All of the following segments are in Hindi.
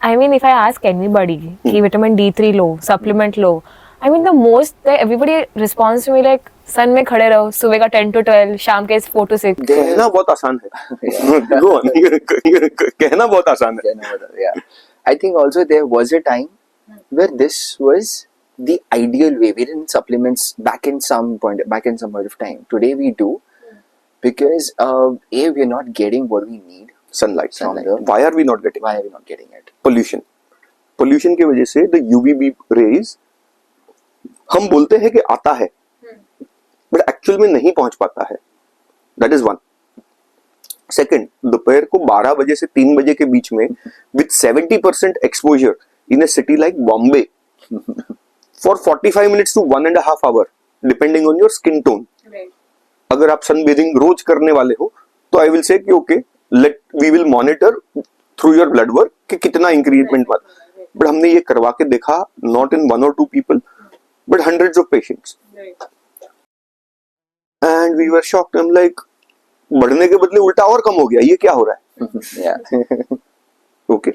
I mean, if I ask anybody कि vitamin D3 low, supplement low, I mean the most that everybody responds to me like sun में खड़े रहो, सुबह का 10 to 12, शाम के 4 to 6. कहना बहुत आसान है. Go on. कहना बहुत आसान है. Yeah. I think also there was a time where this was the ideal way. We didn't supplements back in some point of time. Today we do because we're not getting what we need. Sunlight. Sunlight. Why are we not getting? Why are we not getting it? Pollution. Pollution की वजह से the UVB rays हम बोलते हैं कि आता है, बट एक्चुअल में नहीं पहुंच पाता है. That is one. सेकंड, दोपहर को 12 बजे से 3 बजे के बीच में with 70% exposure in a city like Bombay for 45 minutes to 1.5 hour depending on your skin tone. अगर आप सन बेथिंग रोज करने वाले हो तो आई विल से कि okay, let we will monitor through your blood work कि कितना इंक्रीजमेंट हुआ. बट हमने ये करवा के देखा, not in 1 or 2 people but hundreds of patients. And we were shocked. I'm like, बढ़ने के बदले उल्टा और कम हो गया, ये क्या हो रहा है? Yeah. Okay.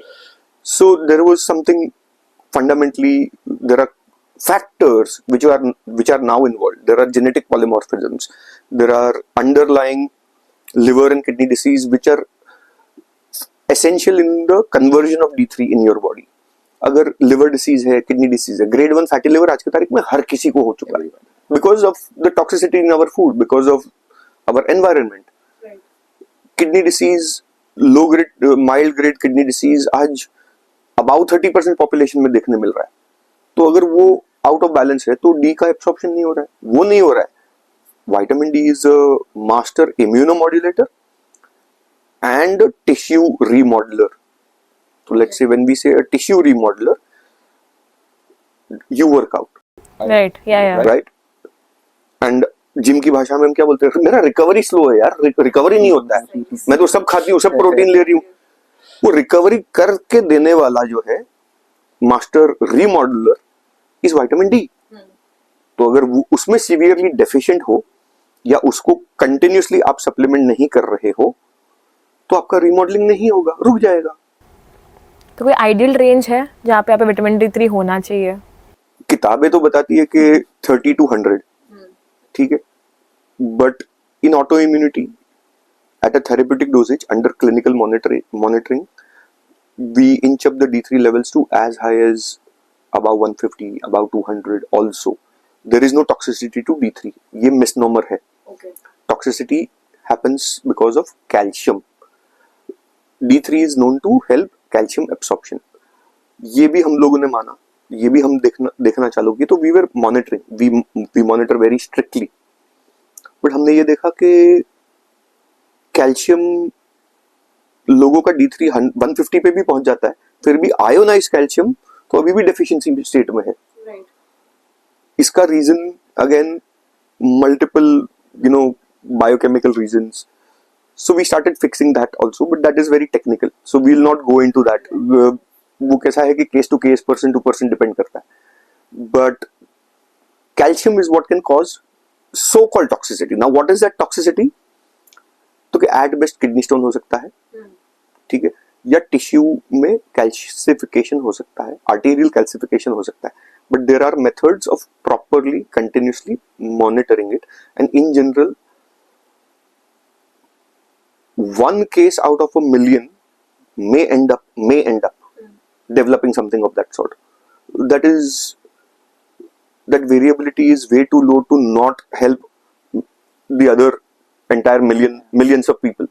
So there was something fundamentally, there are factors which are now involved. There are genetic polymorphisms. There are underlying liver and kidney disease which are essential in the conversion of D3 in your body. अगर लिवर डिसीज है, किडनी डिसीज है, ग्रेड 1 फैटी लिवर आज की तारीख में हर किसी को हो चुका है, because of the toxicity in our food, because of our environment. Kidney disease, low grade, mild grade kidney disease आज अबाउट 30% पॉपुलेशन में देखने मिल रहा है. तो अगर वो आउट ऑफ बैलेंस है तो डी का एब्सॉर्प्शन नहीं हो रहा है, वो नहीं हो रहा है. Vitamin D is a master immunomodulator and tissue remodeller. So let's say when we say a tissue remodeler, you work out. Right. Yeah. Right. And gym की भाषा में हम क्या बोलते हैं, मेरा रिकवरी स्लो है यार, रिकवरी नहीं होता है, मैं तो सब खाती हूँ, सब प्रोटीन ले रही हूँ. वो रिकवरी करके देने वाला जो है मास्टर रीमॉडलर इज विटामिन डी. तो अगर वो उसमें सीवियरली डेफिशिएंट हो या उसको कंटिन्यूसली आप सप्लीमेंट नहीं कर रहे हो तो आपका रिमॉडलिंग नहीं होगा, रुक जाएगा. तो कोई आइडियल रेंज है जहाँ पे आप विटामिन D3 होना चाहिए? किताबें तो बताती है कि 30 to 100, ठीक है, but in auto immunity at a therapeutic doses under clinical monitoring we inch up the D3 levels to as high as about 150, about 200 also. There is no toxicity to D3. ये misnomer है. Toxicity happens because of calcium. D3 is known to help calcium absorption. ये भी हम लोगों ने माना, ये भी हम देखना चालू किया. तो we were monitoring, we monitor very strictly. But हमने ये देखा कि कैल्शियम लोगों का D3 150 पे भी पहुंच जाता है, फिर भी आयोनाइज कैल्शियम तो अभी भी डेफिशिएंसी स्टेट में है. इसका reason again multiple biochemical reasons. So we started fixing that also, but that is very technical. So we'll not go into that. वो कैसा है कि case to case, person to person depend करता है. But calcium is what can cause so-called toxicity. Now what is that toxicity? तो कि at best kidney stone हो सकता है, ठीक है, या टिश्यू में कैल्सिफिकेशन हो सकता है, आर्टेरियल कैल्सिफिकेशन हो सकता है. But there are methods of properly, continuously monitoring it, and in general one case out of a million may end up developing something of that sort. That variability is way too low to not help the other entire millions of people.